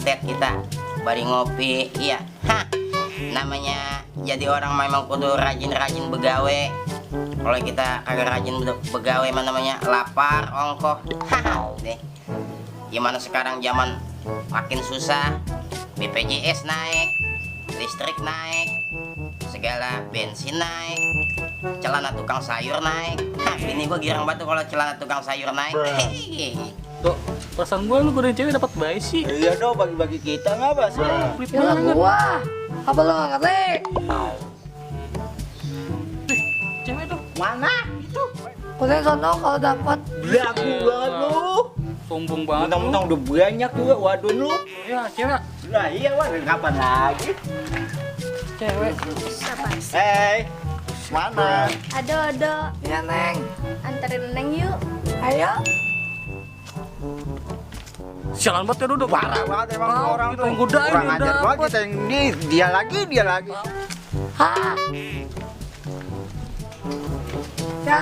tet kita bari ngopi. Iya, hah, namanya jadi orang memang kudu rajin-rajin begawe. Kalau kita kagak rajin begawe mah namanya lapar ongkoh. Haha, deh. Gimana sekarang zaman makin susah, BPJS naik, listrik naik, segala bensin naik, celana tukang sayur naik. Hah, ini gua girang banget kalau celana tukang sayur naik. Dok, perasaan gua lu godain cewek dapat bayi sih. Iya dong, bagi-bagi kita nggak Bas? Pelit Ya banget. gua. Apa lo nggak ngerti? Cewek tuh Mana? Itu. Kuliah sono kalau dapat. Belagu banget lu. sombong banget. Mentang-mentang udah banyak juga wadon lu. Ya, cewek. Lah iya wadon kapan lagi? Cewek. Hei, mana? Ado, Ya Neng. anterin Neng yuk. Ayo. Sialan banget ya Dodo. Parah banget emang Mau, orang kita tuh. yang godain, Kurang yang ajar banget dapet. kita yang ini. Dia lagi. Hah? Ya.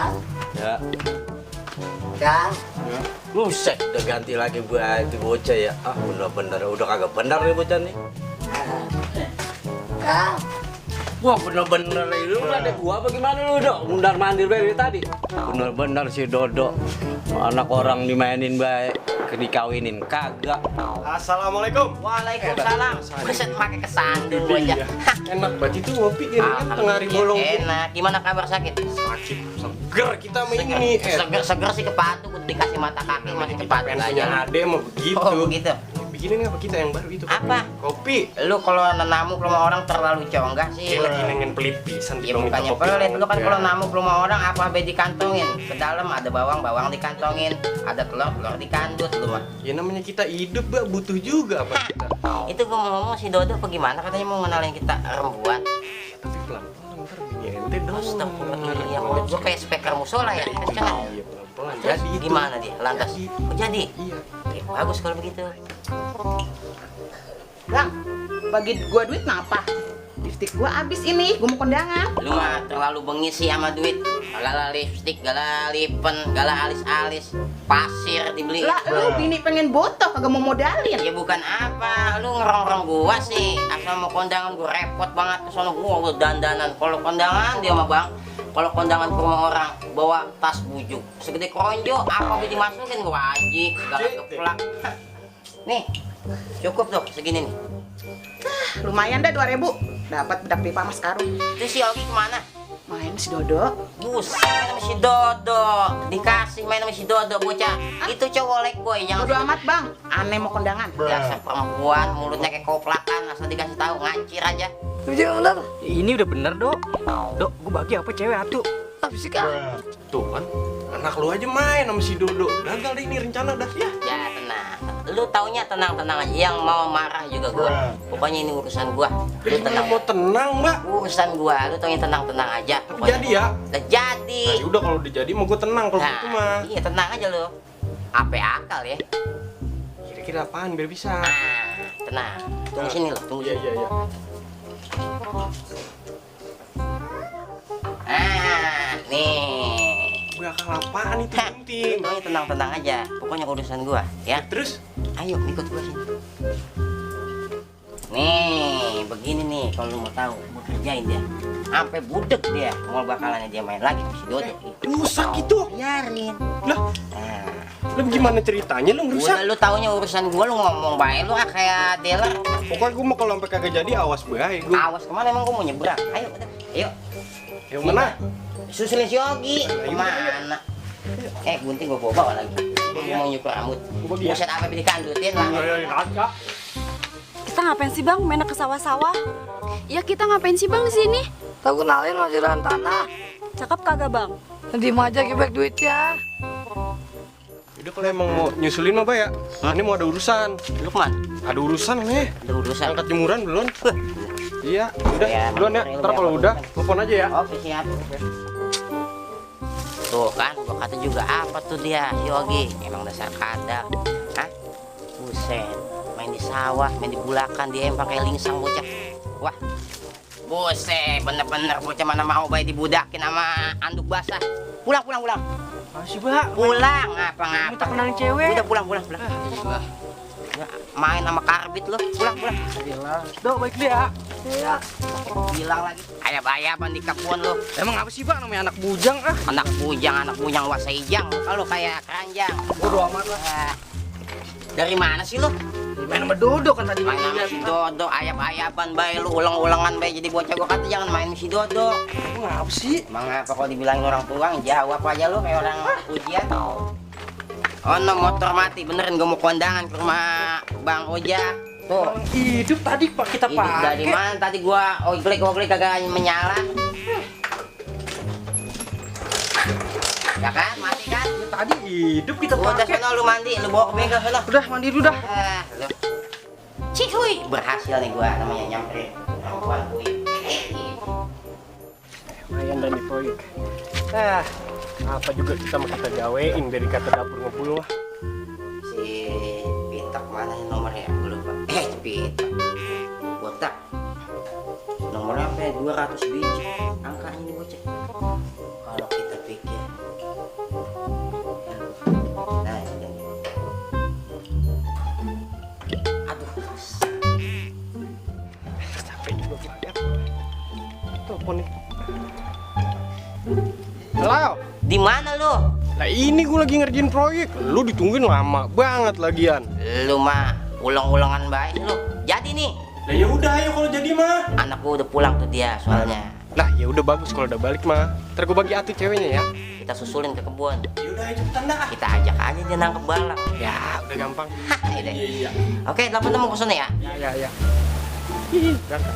Ya, Ya. buset udah ganti lagi buat itu bocah ya. Ah, bener-bener udah kagak bener nih bocah nih. Ya. Wah, bener-bener lu ada gua apa gimana lu, Dok? Mundar mandir dari tadi. Bener-bener si Dodo. Anak orang dimainin baik, dikawinin kagak. Assalamualaikum. Waalaikumsalam. Buset pakai kesandung gua aja. Enak banget itu ngopi gini kan tengah hari bolong. Enak. Gimana kabar sakit? Sakit, seger kita sama ini. Seger sih kepatu udah dikasih mata kaki masih kepatu Pengen punya aja. ade mau begitu. Oh begitu. Bikinin apa kita yang baru itu? Apa? Kopi. Lu kalau namu ke rumah orang terlalu conggah sih. Lagi pengen pelit pisan Ya kita minta bukannya kopi. pelit, lu kan Ya. kalau namu ke rumah orang apa be dikantongin. Ke dalam ada bawang dikantongin, ada telur dikandut lu mah. Ya namanya kita hidup, Mbak, butuh juga apa kita. Itu gua mau ngomong si Dodo apa gimana katanya mau ngenalin kita rembuan. Tapi pelan-pelan ntar bini ente dong. Astagfirullah, ya mulut gua kayak speaker musola ya. Kenceng. Iya pelan-pelan. Terus Jadi itu. gimana dia? Lantas. Jadi. Oh, jadi? Iya. Ya, bagus kalau begitu. Bang, bagi gua duit ngapa? Lipstick gua habis ini, gua mau kondangan. Lu mah terlalu bengis sih sama duit. Gala lipstick, gala lipen, gala alis-alis, pasir dibeli. Lah, lu bini pengen botok kagak mau modalin. Ya bukan apa, lu ngerong-ngerong gua sih. Asal mau kondangan gua repot banget ke sono gua dandanan. Kalau kondangan dia mah Bang, kalau kondangan ke rumah orang bawa tas bujuk segede keronjo, apa bisa dimasukin gua ajik, segala keplak. Nih, cukup tuh segini nih. Lumayan dah 2.000. Dapat bedak pipa mas karung. Itu si Ogi kemana? Main si Dodo. Buset, main sama si Dodo. Dikasih main sama si Dodo bocah. Itu cowok lekboy yang Bodo amat bang, aneh mau kondangan. biasa perempuan mulutnya kayak koplakan, asal dikasih tahu ngancir aja. Itu juga bener. Ini udah bener, Dok. Dok, gua bagi apa cewek atuh? Tapi sih kan. Tuh kan, anak lu aja main sama si Dodo. Gagal deh ini rencana dah ya. Ya tenang. Lu taunya tenang-tenang aja. Yang mau marah juga gua. Pokoknya ini urusan gua. Lu Lu tenang. mau tenang, Mbak. Urusan gua, lu taunya tenang-tenang aja. Tapi Pokoknya. jadi ya. Udah jadi. Nah, udah kalau udah jadi mau gue tenang kalau gitu mah. Nah, iya tenang aja lu. Apa akal ya? Kira-kira apaan biar bisa? Nah, tenang. Tunggu sini lo, tunggu Iya, sini. iya, iya. Nih. Gue akal apaan itu Hah, penting. lu taunya tenang-tenang aja. Pokoknya urusan gua, ya. Terus? Ayo ikut gua sini. Nih, begini nih kalau lu mau tahu, gua kerjain dia. Sampai budek dia, mau bakalannya dia main lagi si Dodo. Rusak itu. Biarin. Lah, Nah, lu gimana ceritanya lu udah ngerusak? lu taunya urusan gua lu ngomong baik lu kayak dealer. Pokoknya gue mau kalau sampai kagak jadi awas baik gue. Awas kemana emang gua mau nyebrang? Ayo, udah. Ayo. Yang mana? Susulin si Yogi. Kemana? Gunting gua bawa lagi. Gua mau nyukur rambut. Buset apa dikandutin lah. Kita ngapain sih bang? Main ke sawah-sawah? Ya kita ngapain sih bang di sini? Tahu kenalin wajaran tanah. Cakep kagak bang? Nanti aja kibek duitnya. Udah kalau emang mau nyusulin apa ya? Ini mau ada urusan. Lu kemana? Ada urusan nih. Ada urusan. Angkat jemuran belum? Iya, udah. Ya, Duluan ya. Ntar kalau udah, telepon aja ya. Oke siap. Tuh kan, gua kata juga apa tuh dia, Yogi? Emang dasar kadal. Hah? Buset, main di sawah, main di bulakan, dia yang pakai lingsang bocah. Wah, buset, bener-bener bocah mana mau bayi dibudakin sama anduk basah. Pulang. Masih, Mbak. Pulang, ngapa-ngapa. Minta kenalin cewek. Udah pulang. main sama karbit lu. Pulang. Dok, baik dia. Iya. Bilang lagi ayap-ayapan di kebun lu. Emang apa sih, Pak? Namanya anak bujang ah. Anak bujang wasaijang. Kalau kayak keranjang. Bodoh amat lah. Dari mana sih lu? Main sama Dodo kan tadi. Main sama si Dodo, ayap-ayapan bay lu, ulang-ulangan bay jadi bocah. Gua kata jangan main sama si Dodo. Emang apa sih? Emang apa kalau dibilangin orang tua jawab aja lu kayak orang ujian. Oh no, motor mati, beneran gue mau kondangan ke rumah Bang Oja. Tuh, Hidup tadi Pak kita hidup dari pakai. mana tadi gua oglek kagak menyala. Ya kan, mati kan? Tadi hidup kita Udah pakai. sana lu mandi, lu bawa ke bengkel sana. Udah mandi dulu dah. Lu. Cihuy, berhasil nih gua namanya nyamperin perempuan kui. Lumayan dan di proyek. Apa juga kita gawein dari kata dapur ngebul mah. Si Pitak mana nih nomornya? Gue lupa. Pitak. Botak. Nomornya sampai 200 biji. Angkanya ini bocah. Kalau kita pikir. Nah, ini. Aduh. Capek juga banget. Telepon nih. Halo. Di mana lu? Lah ini gue lagi ngerjain proyek. Lu ditungguin lama banget lagian. Lu mah ulang-ulangan baik lu. Jadi nih, Lah ya udah ayo kalau jadi mah. anak gua udah pulang tuh dia soalnya. Lah ya udah bagus kalau udah balik mah. Ntar gue bagi atuh ceweknya ya. Kita susulin ke kebun. Ya udah ayo cepetan dah. Kita ajak aja dia nangkep balak. Ya udah gampang. Hah, ini. Iya. Oke, telepon temu ke sana ya. Ya. Berangkat.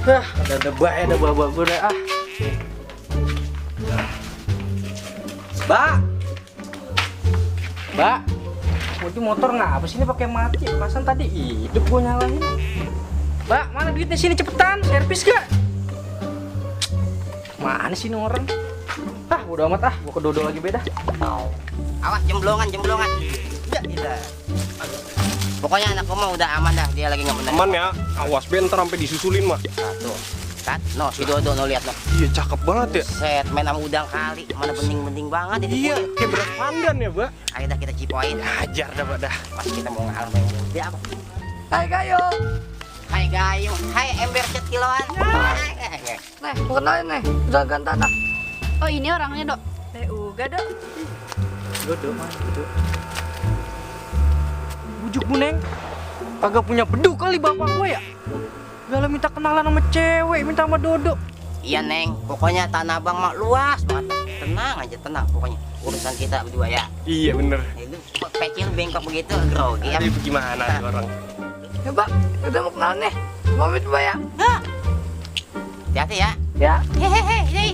Ada bae ada bawa gue deh ah. Mbak. Itu motor ngapa sih ini pakai mati? Pasan tadi hidup gue nyalain. Mbak, mana duitnya sini cepetan, servis gak? Mana sih ini orang? Ah, udah amat ah, gua ke Dodo lagi beda. Awas jemblongan. Ya, tidak. Pokoknya anak gua mah udah aman dah, dia lagi nggak bener. Aman ya. Awas bentar sampai disusulin mah. Satu. Kan, no, si Dodo no lihat no. Iya cakep banget ya. Set main sama udang kali, mana bening-bening banget itu. Iya, kayak berat pandan ya, Mbak. Ayo dah kita cipoin. Ajar dah, Mbak dah. Pas kita mau ngalah main dia apa? Hai Gayung. Hai Gayung, hai ember cat kiloan. Nih, mau kenalin nih. Juragan Tanah. Oh ini orangnya Dok. Uga Dok. Dodo, Dodo. Bujuk Buneng. Kagak punya beduk kali bapak gua ya. Galau minta kenalan sama cewek, minta sama Dodo. Iya Neng, pokoknya tanah abang mah luas banget. Tenang aja, tenang pokoknya. Urusan kita berdua ya. Iya bener. Ya, lu kok pecil bengkok begitu, grogi ya. Ini gimana tuh orang? Ya Mbak, udah mau kenalin nih. Pamit Mbak ya. Hati-hati ya. Ya. Hehehe.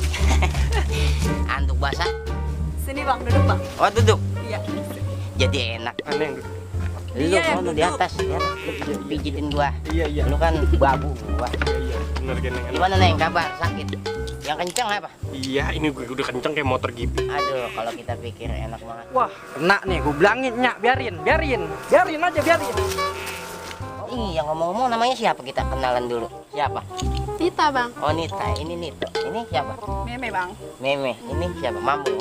Anduk basah. Sini Bang, duduk Bang. Oh duduk. Iya. Jadi enak. Aneh yang duduk. Lu sono di atas ya. Lu pijitin gua. Iya. Lu kan babu gua. Iya. Bener geneng. Gimana Neng kabar? Sakit? Yang kenceng apa? Iya, ini gue udah kenceng kayak motor gitu. Aduh, kalau kita pikir enak banget. Wah, kena nih, gue bilangin Nyak, biarin aja. Iya, ngomong-ngomong namanya siapa? Kita kenalan dulu. Siapa? Nita Bang. Oh Nita, ini Nito. Ini siapa? Meme Bang. Meme, ini siapa? Mambu.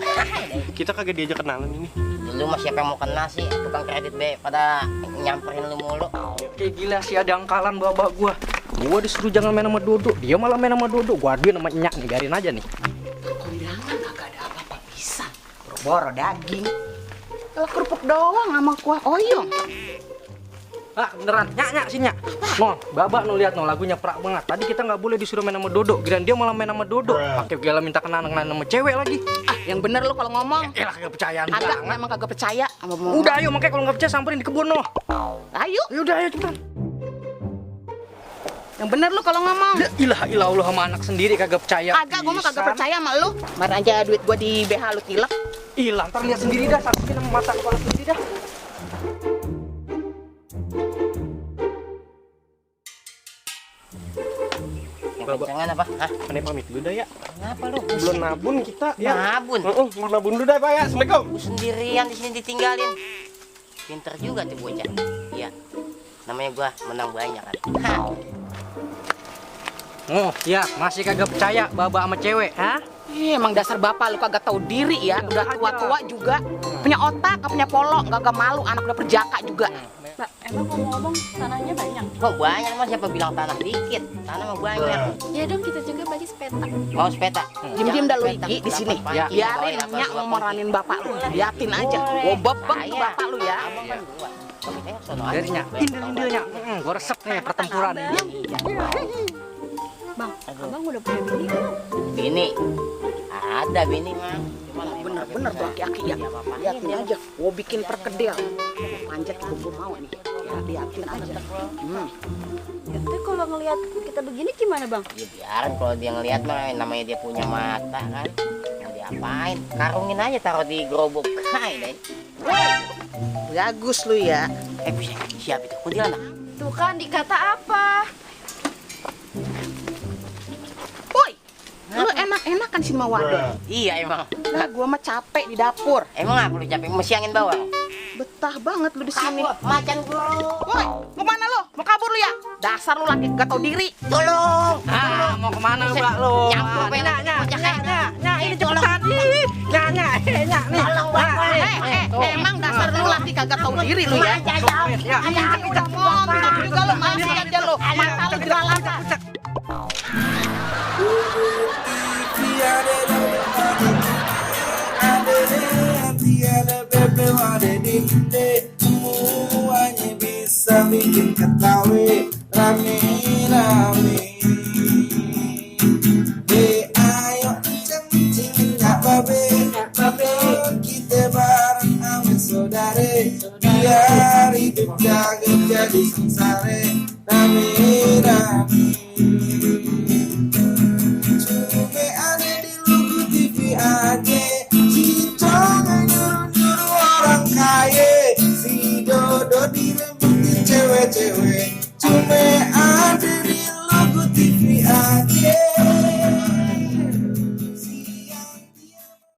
Kita kagak diajak kenalan ini. Dulu mah siapa yang mau kenal sih? Tukang kredit be pada nyamperin lu mulu. Kayak gila sih ada angkalan bapak gua. Gua disuruh jangan main sama Dodo, dia malah main sama Dodo. Gua aduin sama Nyak nih, biarin aja nih. Kondangan agak ada apa-apa bisa. Boro daging. Kalau kerupuk doang sama kuah oyong. Ah, beneran, Nyak sih Nyak. No, babak no lihat no lagunya prak banget. Tadi kita nggak boleh disuruh main sama Dodo, kirain dia malah main sama Dodo. Pakai gila minta kenalan sama cewek lagi. Ah, yang bener lu kalau ngomong. Elah kagak percayaan Agak banget. memang kagak percaya sama mau. Udah ayo makanya kalau nggak percaya samperin di kebun no. Ayo. Yaudah ayo cepetan. Yang bener lu kalau ngomong. La ilaha illallah sama anak sendiri kagak percaya. Agak, gua mah kagak percaya sama lu. Kemarin aja duit gua di BH lu tilep. Hilang, ntar lihat sendiri dah, saksiin sama mata kepala sendiri dah. Yang kencengan apa? Hah? Aneh pamit dulu dah ya. Kenapa lu? Belum nabun kita ya. Nabun? Belum nabun dulu dah Pak ya. Assalamualaikum. Lu sendirian di sini ditinggalin. Pinter juga tuh bocah. Iya. Namanya gua menang banyak kan. Hah. Oh, ya masih kagak percaya baba sama cewek, ha? Emang dasar bapak lu kagak tahu diri ya, udah tua-tua juga. Punya otak, gak punya polok, gak malu, anak udah perjaka juga. Mbak, emang ngomong-ngomong tanahnya banyak? Kok banyak mas, siapa bilang tanah dikit? Tanah mah banyak. Ya dong, kita juga bagi sepeta. Mau sepeta? Diem-diem dah lu Sepeta, Iki di sini. ya. Biarin nyak ngomongin bapak lu, liatin aja. Gua bebek tuh bapak lu ya. Biarin Nyak, indil-indil Nyak. Gua resep nih pertempuran ini. Bang, abang udah punya bini belum? Bini? Ada bini mah. Bener-bener tuh aki-aki ya. Liatin aja, gua bikin perkedel. Panjat gua mau nih. Ya liatin aja. Ya, tapi kalau ngelihat kita begini gimana bang? Ya biarin kalau dia ngeliat mah, namanya dia punya mata kan. Mau diapain? Karungin aja taruh di gerobak. Hai deh. Bagus lu ya. Siapa itu? Kuntilanak. Tuh kan dikata apa? Woi, lu enak-enakan sih sama wadon. Iya emang. Lah gua mah capek di dapur. Emang apa lu capek mesti angin bawang? Betah banget lu di sini. Kabur, macan guru. Woi, mau mana lu? Mau kabur lu ya? Dasar lu laki gak tau diri. Tolong. Mau kemana Mbak lu? Nyampur pengen. Nyak, ini cepetan. Nyak, nih. Tolong Bang. Emang dasar lu laki kagak tau diri lu ya. Aku udah ngomong juga lu masih aja lu. Mata lu jelalata. Tiada bebe wadede, semuanya bisa bikin ketawa rame-rame. Ayo kencing nggak babe, kita bareng ame saudare, biar hidup jaga jadi sengsara rame-rame. Cuma ada di Lugu TV aja, Cicong nyuruh-nyuruh orang kaya, si Dodo direbutin cewek-cewek.